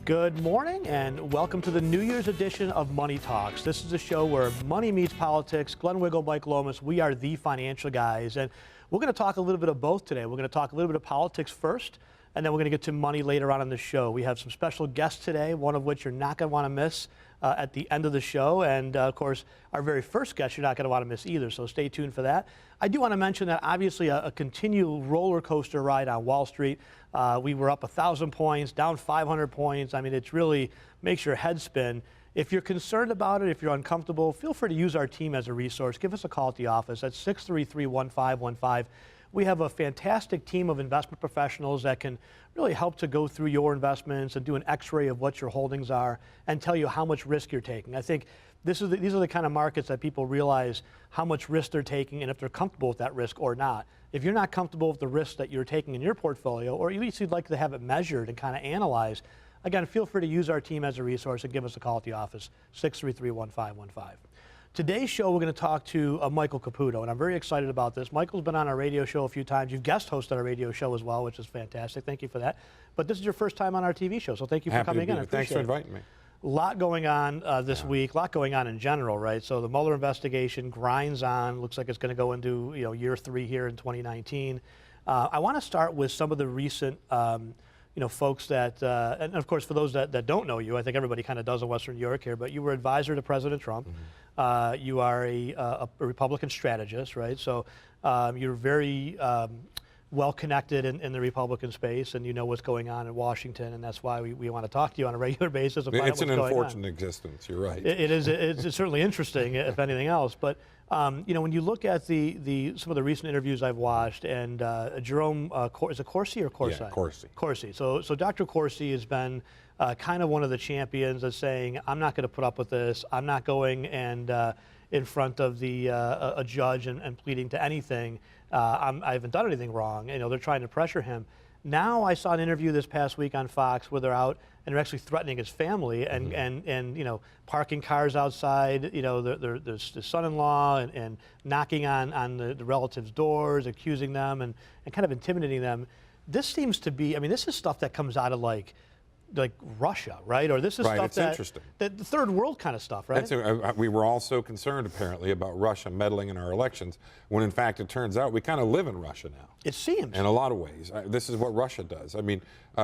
Good morning and welcome to the New Year's edition of Money Talks. This is a show where money meets politics. Glenn Wiggle, Mike Lomas, we are the financial guys. And we're going to talk a little bit of both today. We're going to talk a little bit of politics first, and then we're going to get to money later on in the show. We have some special guests today, one of which you're not going to want to miss at the end of the show. And of course, our very first guest you're not going to want to miss either, so stay tuned for that. I do want to mention that obviously a continual roller coaster ride on Wall Street. We were up 1,000 points, down 500 points. I mean, it really makes your head spin. If you're concerned about it, if you're uncomfortable, feel free to use our team as a resource. Give us a call at the office at 633-1515. We have a fantastic team of investment professionals that can really help to go through your investments and do an x-ray of what your holdings are and tell you how much risk you're taking. I think these are the kind of markets that people realize how much risk they're taking and if they're comfortable with that risk or not. If you're not comfortable with the risk that you're taking in your portfolio, or at least you'd like to have it measured and kind of analyzed, again, feel free to use our team as a resource and give us a call at the office, 633-1515. Today's show, we're going to talk to Michael Caputo, and I'm very excited about this. Michael's been on our radio show a few times. You've guest hosted our radio show as well, which is fantastic. Thank you for that. But this is your first time on our TV show, so thank you for coming in. Thanks for inviting me. A lot going on this week, a lot going on in general, right? So the Mueller investigation grinds on. Looks like it's going to go into year 3 here in 2019. I want to start with some of the recent folks that, and of course, for those that don't know you, I think everybody kind of does in Western New York here, but you were advisor to President Trump. Mm-hmm. You are a Republican strategist, right? So you're very well connected in the Republican space, and you know what's going on in Washington, and that's why we want to talk to you on a regular basis. It's an unfortunate existence, you're right. It is. It's certainly interesting, if anything else. But when you look at some of the recent interviews I've watched, and Jerome, is it Corsi or Corsi? Yeah, Corsi. Corsi. So Dr. Corsi has been kind of one of the champions of saying, I'm not going to put up with this. I'm not going and in front of a judge and pleading to anything. I haven't done anything wrong. They're trying to pressure him. Now I saw an interview this past week on Fox where they're out and they're actually threatening his family and mm-hmm. and parking cars outside. There's the son-in-law and knocking on the relatives' doors, accusing them and kind of intimidating them. This seems to be. I mean, this is stuff that comes out of like Russia, right? Or this is right, stuff interesting. That the third world kind of stuff, right? We were all so concerned, apparently, about Russia meddling in our elections, when in fact it turns out we kind of live in Russia now. It seems. In a lot of ways. This is what Russia does. I mean,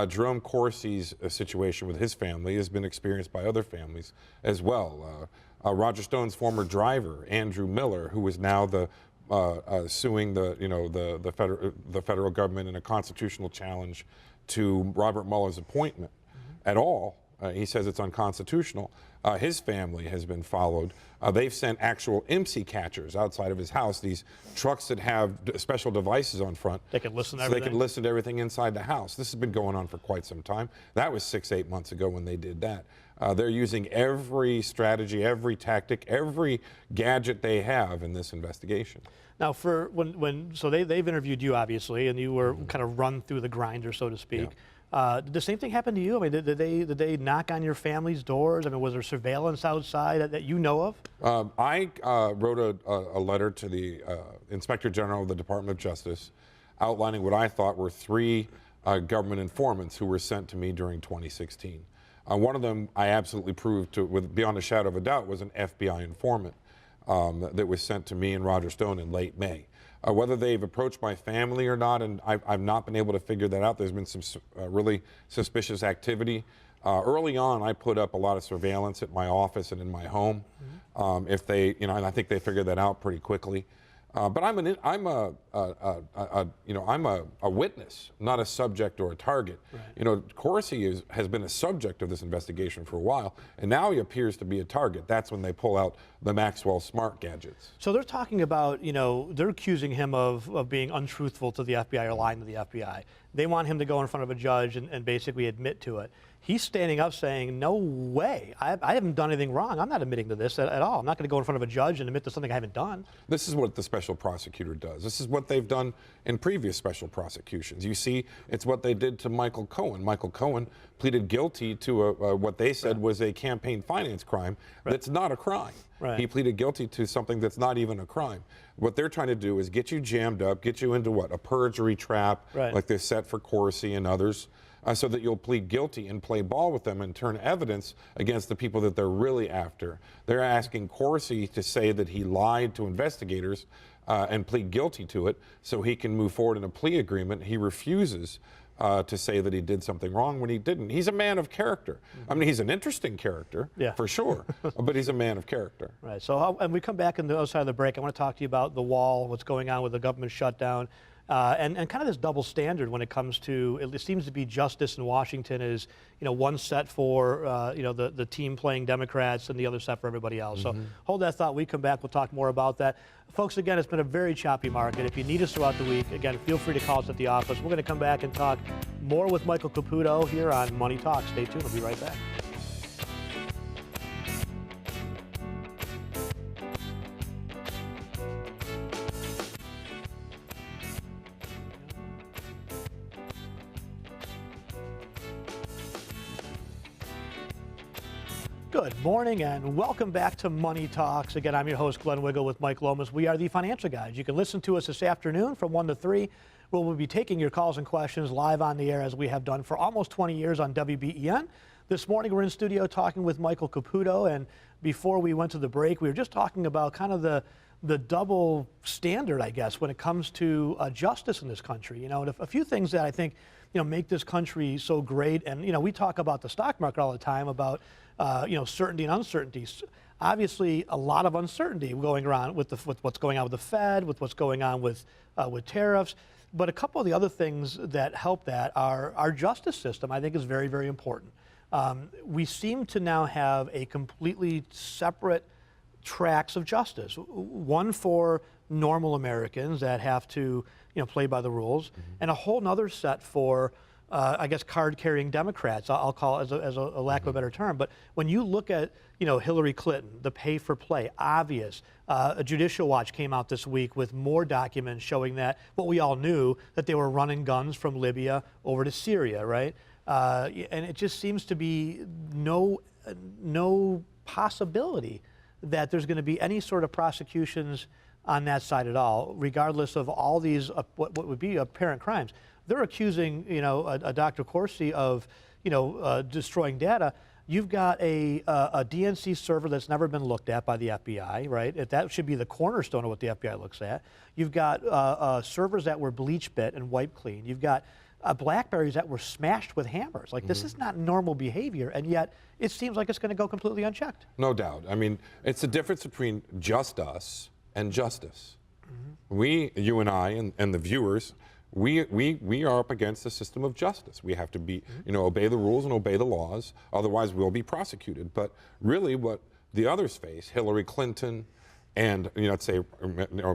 Jerome Corsi's situation with his family has been experienced by other families as well. Roger Stone's former driver, Andrew Miller, who is now suing the federal government in a constitutional challenge to Robert Mueller's appointment. At all. He says it's unconstitutional. His family has been followed. They've sent actual IMSI catchers outside of his house, these trucks that have special devices on front. They can listen to everything. everything. They can listen to everything inside the house. This has been going on for quite some time. That was 6-8 months ago when they did that. They're using every strategy, every tactic, every gadget they have in this investigation. Now, for so they've interviewed you, obviously, and you were kind of run through the grinder, so to speak. Yeah. Did the same thing happen to you? I mean, did they knock on your family's doors? I mean, was there surveillance outside that you know of? I wrote a letter to the Inspector General of the Department of Justice outlining what I thought were 3 government informants who were sent to me during 2016. One of them I absolutely proved beyond a shadow of a doubt was an FBI informant that was sent to me and Roger Stone in late May. Whether they've approached my family or not, and I've not been able to figure that out. There's been some really suspicious activity. Early on, I put up a lot of surveillance at my office and in my home. Mm-hmm. And I think they figured that out pretty quickly. But I'm a witness, not a subject or a target. Right. Corsi has been a subject of this investigation for a while, and now he appears to be a target. That's when they pull out the Maxwell Smart gadgets. So they're talking about, they're accusing him of being untruthful to the FBI or lying to the FBI. They want him to go in front of a judge and basically admit to it. He's standing up saying, no way, I haven't done anything wrong. I'm not admitting to this at all. I'm not going to go in front of a judge and admit to something I haven't done. This is what the special prosecutor does. This is what they've done in previous special prosecutions. You see, it's what they did to Michael Cohen. Michael Cohen pleaded guilty to what they said was a campaign finance crime. Right. That's not a crime. Right. He pleaded guilty to something that's not even a crime. What they're trying to do is get you jammed up, get you into a perjury trap, right, like they set for Corsi and others. so that you'll plead guilty and play ball with them and turn evidence against the people that they're really after. They're asking Corsi to say that he lied to investigators and plead guilty to it so he can move forward in a plea agreement. He refuses to say that he did something wrong when he didn't. He's a man of character. I mean, he's an interesting character, for sure, but he's a man of character. Right. So, and we come back on the other side of the break. I want to talk to you about the wall, what's going on with the government shutdown, and kind of this double standard when it comes to, it seems to be justice in Washington is, one set for, the team playing Democrats and the other set for everybody else. So hold that thought. We come back, we'll talk more about that. Folks, again, it's been a very choppy market. If you need us throughout the week, again, feel free to call us at the office. We're going to come back and talk more with Michael Caputo here on Money Talk. Stay tuned. We'll be right back. Good morning and welcome back to Money Talks. Again, I'm your host, Glenn Wiggle, with Mike Lomas. We are the Financial Guys. You can listen to us this afternoon from 1 to 3, where we'll be taking your calls and questions live on the air as we have done for almost 20 years on WBEN. This morning, we're in studio talking with Michael Caputo, and before we went to the break, we were just talking about kind of the double standard, I guess, when it comes to justice in this country. And a few things that I think, make this country so great. And, we talk about the stock market all the time about, certainty and uncertainty. Obviously, a lot of uncertainty going around with what's going on with the Fed, with what's going on with tariffs. But a couple of the other things that help that are our justice system, I think, is very, very important. We seem to now have a completely separate tracks of justice. One for normal Americans that have to, play by the rules, and a whole nother set for, I guess, card-carrying Democrats. I'll call it as a lack of a better term. But when you look at, Hillary Clinton, the pay for play, obvious. A Judicial Watch came out this week with more documents showing that what we all knew, that they were running guns from Libya over to Syria, right? And it just seems to be no possibility that there's going to be any sort of prosecutions on that side at all, regardless of all these what would be apparent crimes. They're accusing, a Dr. Corsi of, destroying data. You've got a DNC server that's never been looked at by the FBI, right? That should be the cornerstone of what the FBI looks at. You've got servers that were bleach bit and wiped clean. You've got Blackberries that were smashed with hammers. Like, this is not normal behavior, and yet it seems like it's going to go completely unchecked. No doubt. I mean, it's the difference between just us and justice. We, you and I, and the viewers, we are up against the system of justice. We have to be, obey the rules and obey the laws, otherwise we'll be prosecuted. But really what the others face, Hillary Clinton and, let's say,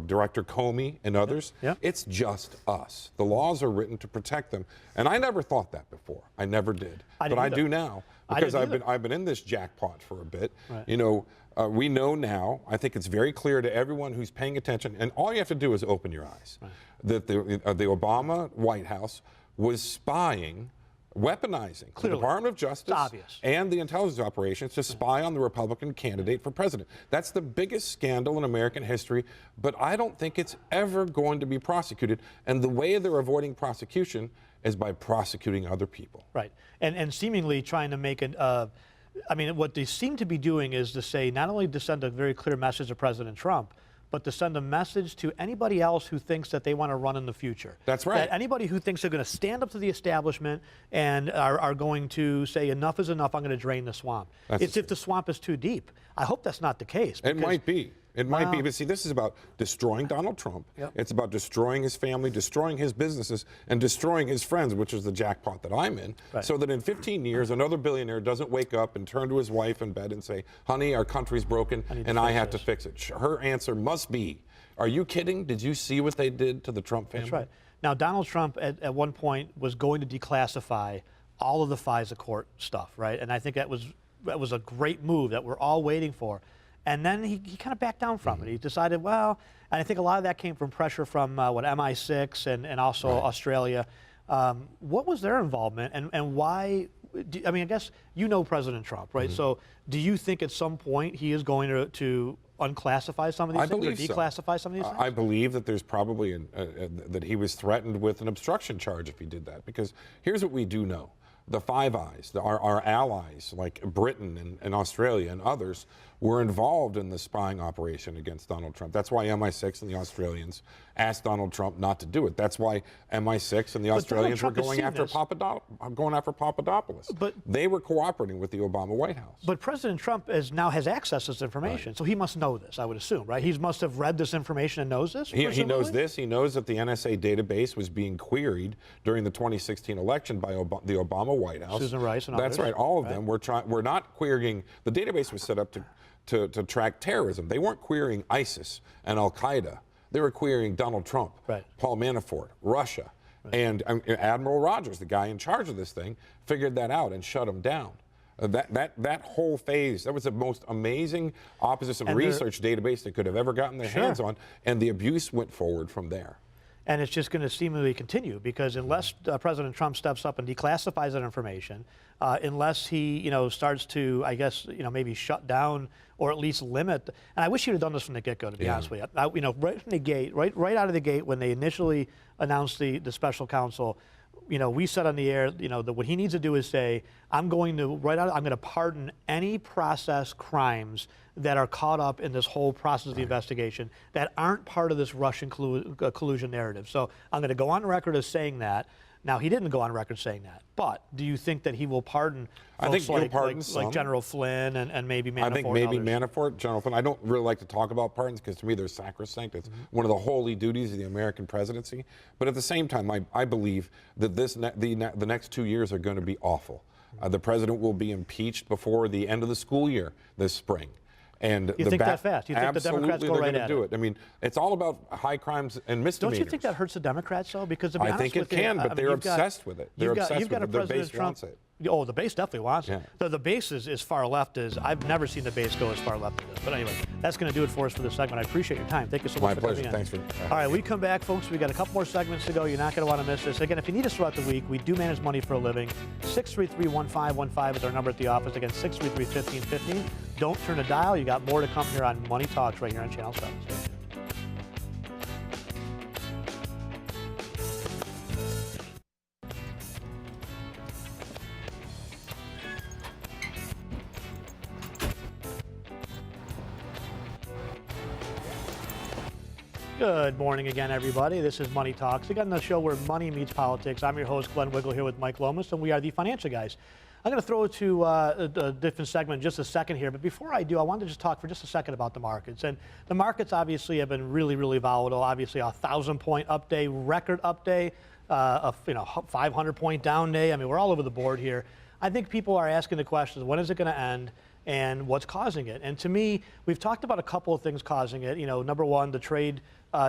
Director Comey and others, it's just us. The laws are written to protect them. And I never thought that before. I never did. But I do now, because I've been in this jackpot for a bit. Right. We know now, I think it's very clear to everyone who's paying attention, and all you have to do is open your eyes, that the Obama White House was spying, weaponizing the Department of Justice and the intelligence operations to spy on the Republican candidate for president. That's the biggest scandal in American history, but I don't think it's ever going to be prosecuted. And the way they're avoiding prosecution is by prosecuting other people. Right, and seemingly trying to make what they seem to be doing is to say, not only to send a very clear message to President Trump, but to send a message to anybody else who thinks that they want to run in the future. That's right. That anybody who thinks they're going to stand up to the establishment and are going to say, enough is enough, I'm going to drain the swamp. It's if the swamp is too deep. I hope that's not the case. It might be. It might be, but see, this is about destroying Donald Trump. It's about destroying his family, destroying his businesses, and destroying his friends, which is the jackpot that I'm in, so that in 15 years, another billionaire doesn't wake up and turn to his wife in bed and say, honey, our country's broken, and I have to fix it. Her answer must be, are you kidding? Did you see what they did to the Trump family? That's right. Now, Donald Trump at one point was going to declassify all of the FISA court stuff, right? And I think that was a great move that we're all waiting for. And then he kind of backed down from it. He decided, well, and I think a lot of that came from pressure from MI6 and also Australia. What was their involvement, and why? I guess you know President Trump, right? So do you think at some point he is going to unclassify some of these things or declassify some of these things? I believe that there's probably that he was threatened with an obstruction charge if he did that. Because here's what we do know. The Five Eyes, our allies like Britain and Australia and others were involved in the spying operation against Donald Trump. That's why MI6 and the Australians asked Donald Trump not to do it. That's why MI6 and the Australians were going after Papadopoulos. But they were cooperating with the Obama White House. But President Trump now has access to this information, so he must know this, I would assume, right? He must have read this information and knows this, He knows this. He knows that the NSA database was being queried during the 2016 election by the Obama White House. Susan Rice and others. That's right, all of them. We're not querying. The database was set up to track terrorism. They weren't querying ISIS and Al-Qaeda. They were querying Donald Trump, Paul Manafort, Russia. And Admiral Rogers, the guy in charge of this thing, figured that out and shut him down. That whole phase, that was the most amazing opposition research database they could have ever gotten their hands on, and the abuse went forward from there. And it's just going to seemingly continue because unless President Trump steps up and declassifies that information, unless he, starts to, I guess, maybe shut down or at least limit. And I wish he would have done this from the get-go, to be honest with you. Right from the gate, right out of the gate, when they initially announced the special counsel, we said on the air, that what he needs to do is say, I'm going to pardon any process crimes that are caught up in this whole process of the investigation that aren't part of this Russian collusion narrative. So I'm going to go on record as saying that. Now, he didn't go on record saying that, but do you think that he will pardon folks like General Flynn and maybe Manafort? I think maybe Manafort, General Flynn. I don't really like to talk about pardons because to me they're sacrosanct. It's one of the holy duties of the American presidency. But at the same time, I believe that the next 2 years are going to be awful. The president will be impeached before the end of the school year this spring. And you think that fast? You think the Democrats go right at it? I mean, it's all about high crimes and misdemeanors. Don't you think that hurts the Democrats, though? Because to be honest I think it can, but they're obsessed with it. They're obsessed with it. Their base wants it. Oh, the base definitely wants it. The base is as far left as I've never seen the base go as far left as this. But anyway, that's going to do it for us for this segment. I appreciate your time. Thank you so much for coming in. My pleasure. Thanks for. All right, we come back, folks. We got a couple more segments to go. You're not going to want to miss this. Again, if you need us throughout the week, we do manage money for a living. 633-1515 is our number at the office. Again, 633-1515. Don't turn a dial. You got more to come here on Money Talks right here on Channel 7. Stay tuned. Good morning again, everybody. This is Money Talks. Again, the show where money meets politics. I'm your host, Glenn Wiggle, here with Mike Lomas, and we are the Financial Guys. I'm going to throw it to a different segment in just a second here, but before I do, I wanted to just talk for just a second about the markets. And the markets obviously have been really, really volatile. Obviously, a 1,000-point up day, record up day, a 500-point down day. I mean, we're all over the board here. I think people are asking the questions: when is it going to end? And what's causing it? And to me, we've talked about a couple of things causing it. Number one, the trade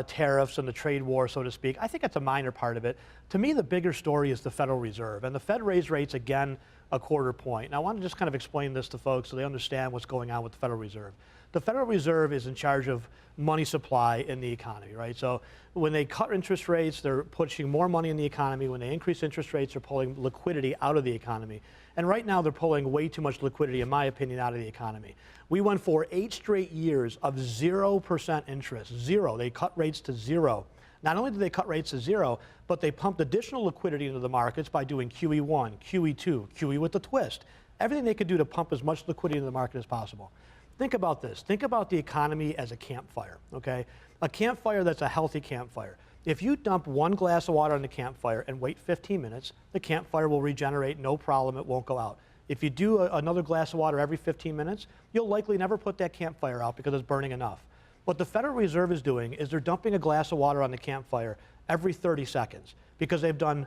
tariffs and the trade war, so to speak. I think that's a minor part of it. To me, the bigger story is the Federal Reserve. And the Fed raised rates again a quarter point. And I want to just kind of explain this to folks so they understand what's going on with the Federal Reserve. The Federal Reserve is in charge of money supply in the economy, right? So when they cut interest rates, they're pushing more money in the economy. When they increase interest rates, they're pulling liquidity out of the economy. And right now, they're pulling way too much liquidity, in my opinion, out of the economy. We went for 8 straight years of 0% interest, zero. They cut rates to zero. Not only did they cut rates to zero, but they pumped additional liquidity into the markets by doing QE1, QE2, QE with a twist. Everything they could do to pump as much liquidity into the market as possible. Think about this. Think about the economy as a campfire, okay? A campfire that's a healthy campfire. If you dump 1 glass of water on the campfire and wait 15 minutes, the campfire will regenerate, no problem, it won't go out. If you do another glass of water every 15 minutes, you'll likely never put that campfire out because it's burning enough. What the Federal Reserve is doing is they're dumping a glass of water on the campfire every 30 seconds because they've done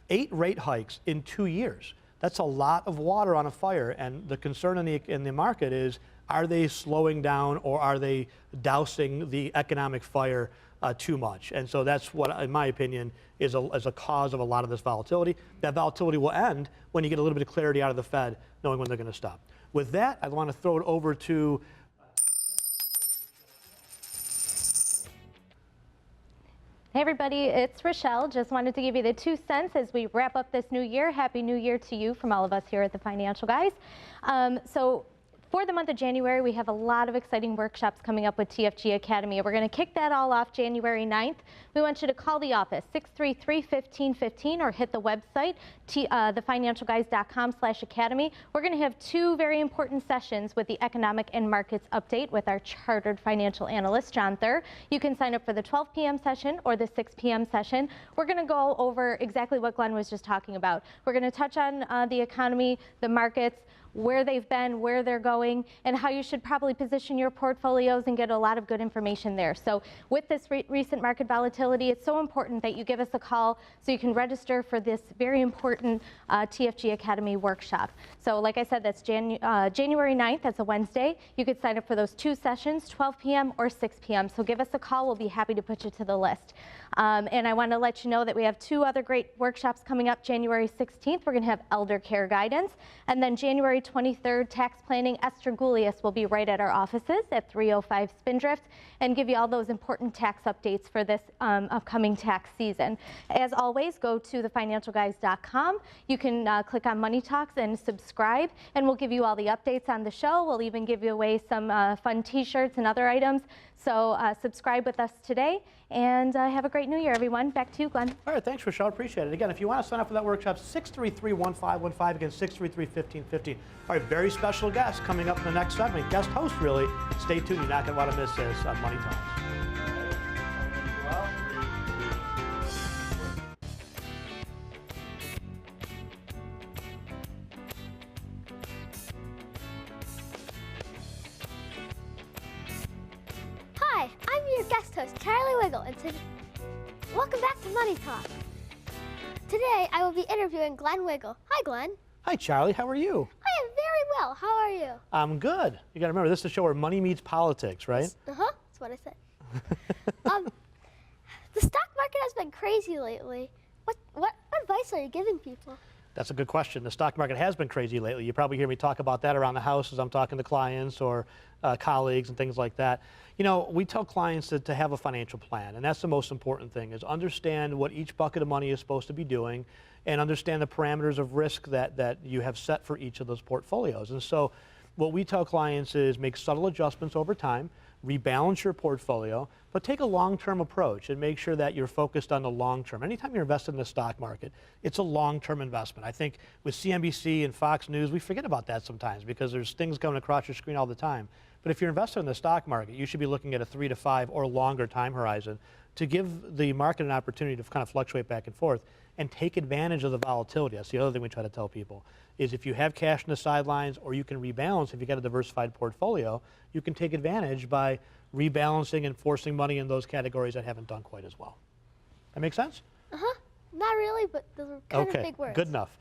8 rate hikes in 2 years. That's a lot of water on a fire, and the concern in the market is, are they slowing down or are they dousing the economic fire too much? And so that's what, in my opinion, is a cause of a lot of this volatility. That volatility will end when you get a little bit of clarity out of the Fed, knowing when they're going to stop. With that, I want to throw it over to Hey everybody, it's Rochelle. Just wanted to give you the 2 cents as we wrap up this new year. Happy New Year to you from all of us here at the Financial Guys. So for the month of January, we have a lot of exciting workshops coming up with TFG Academy. We're going to kick that all off January 9th. We want you to call the office, 633-1515, or hit the website, thefinancialguys.com/academy. We're going to have two very important sessions with the Economic and Markets Update with our chartered financial analyst, John Thur. You can sign up for the 12 p.m. session or the 6 p.m. session. We're going to go over exactly what Glenn was just talking about. We're going to touch on the economy, the markets, where they've been, where they're going, and how you should probably position your portfolios and get a lot of good information there. So with this recent market volatility, it's so important that you give us a call so you can register for this very important TFG Academy workshop. So like I said, that's January 9th, that's a Wednesday. You could sign up for those two sessions, 12 p.m. or 6 p.m. So give us a call, we'll be happy to put you to the list. And I want to let you know that we have two other great workshops coming up. January 16th, we're going to have elder care guidance, and then January 23rd, tax planning. Esther Goulias will be right at our offices at 305 Spindrift and give you all those important tax updates for this upcoming tax season. As always, go to thefinancialguys.com. You can click on Money Talks and subscribe, and we'll give you all the updates on the show. We'll even give you away some fun t-shirts and other items. So subscribe with us today, and have a great new year, everyone. Back to you, Glenn. All right, thanks, Rochelle. Appreciate it. Again, if you want to sign up for that workshop, 633-1515, again, 633-1515. All right, very special guest coming up in the next segment. Guest host, really. Stay tuned. You're not going to want to miss this on Money Talks. Hi, I'm your guest host, Charlie Wiggle, and welcome back to Money Talk. Today, I will be interviewing Glenn Wiggle. Hi, Glenn. Hi, Charlie. How are you? I am very well. How are you? I'm good. You got to remember, this is a show where money meets politics, right? Uh-huh. That's what I said. The stock market has been crazy lately. What advice are you giving people? That's a good question. The stock market has been crazy lately. You probably hear me talk about that around the house as I'm talking to clients or colleagues and things like that. You know, we tell clients to have a financial plan, and that's the most important thing, is understand what each bucket of money is supposed to be doing and understand the parameters of risk that you have set for each of those portfolios. And so what we tell clients is make subtle adjustments over time, rebalance your portfolio, but take a long-term approach and make sure that you're focused on the long term. Anytime you're invested in the stock market, it's a long-term investment. I think with CNBC and Fox News, we forget about that sometimes because there's things coming across your screen all the time. But if you're invested in the stock market, you should be looking at a 3 to 5 or longer time horizon to give the market an opportunity to kind of fluctuate back and forth and take advantage of the volatility. That's the other thing we try to tell people, is if you have cash in the sidelines or you can rebalance, if you've got a diversified portfolio, you can take advantage by rebalancing and forcing money in those categories that haven't done quite as well. That make sense? Uh-huh. Not really, but those are kind of big words. Good enough.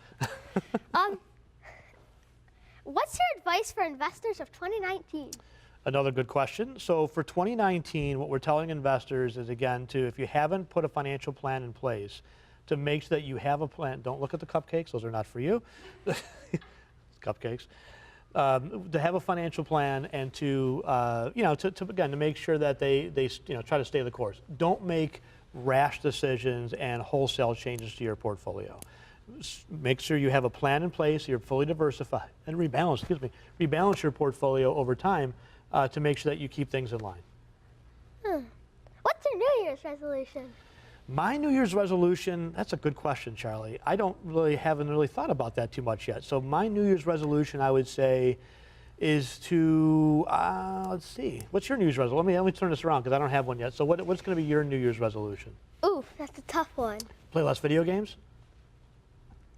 What's your advice for investors of 2019? Another good question. So for 2019, what we're telling investors is, again, if you haven't put a financial plan in place, to make sure that you have a plan. Don't look at the cupcakes; those are not for you. Cupcakes. To have a financial plan and to make sure that they try to stay the course. Don't make rash decisions and wholesale changes to your portfolio. Make sure you have a plan in place, you're fully diversified, and rebalance your portfolio over time to make sure that you keep things in line. What's your New Year's resolution? My New Year's resolution, that's a good question, Charlie. I haven't really thought about that too much yet. So my New Year's resolution, I would say, is to, let's see, what's your New Year's resolution? Let me turn this around because I don't have one yet. So what's going to be your New Year's resolution? Ooh, that's a tough one. Play less video games?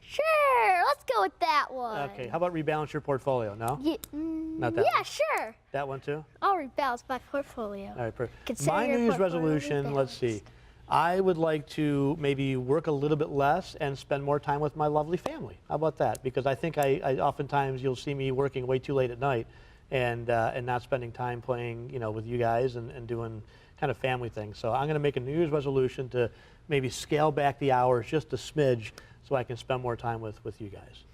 Sure, let's go with that one. Okay, how about rebalance your portfolio? No? Not that yeah, one? sure. That one too? I'll rebalance my portfolio. All right, perfect. Consider My your New Year's portfolio resolution, let's rebalanced. see. I would like to maybe work a little bit less and spend more time with my lovely family. How about that? Because I think I oftentimes you'll see me working way too late at night and not spending time playing, with you guys and doing kind of family things. So I'm going to make a New Year's resolution to maybe scale back the hours just a smidge so I can spend more time with you guys.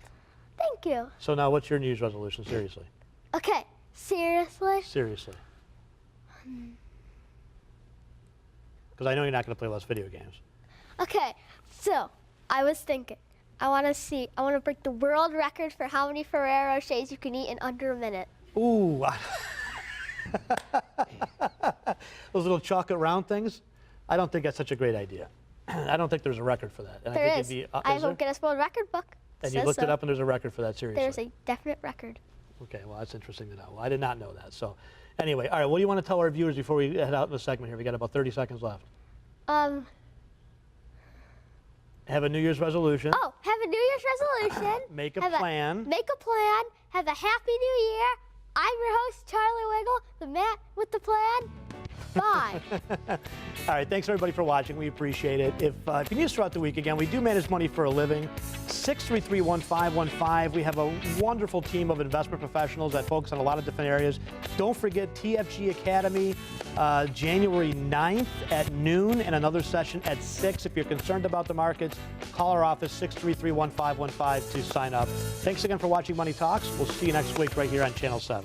Thank you. So now what's your New Year's resolution, seriously? Okay, seriously? Seriously. Because I know you're not going to play less video games. Okay, so I was thinking, I want to break the world record for how many Ferrero Rochers you can eat in under a minute. Ooh. Those little chocolate round things? I don't think that's such a great idea. I don't think there's a record for that. And There I think is. it'd be, I have a Guinness World Record book. and you Says looked it so. up and there's a record for that, seriously. There's a definite record. Okay, well, that's interesting to know. Well, I did not know that. So anyway, all right, what do you want to tell our viewers before we head out in the segment here? We got about 30 seconds left. Have a New Year's resolution. Oh, have a New Year's resolution. Make a Have plan. Make a plan. Have a happy New Year. I'm your host, Charlie Wiggle, the man with the plan. Bye. All right, thanks everybody for watching. We appreciate it. If you need us throughout the week, again, we do manage money for a living. 633-1515. We have a wonderful team of investment professionals that focus on a lot of different areas. Don't forget TFG Academy, January 9th at noon, and another session at 6. If you're concerned about the markets, call our office, 633-1515 to sign up. Thanks again for watching Money Talks. We'll see you next week right here on Channel 7.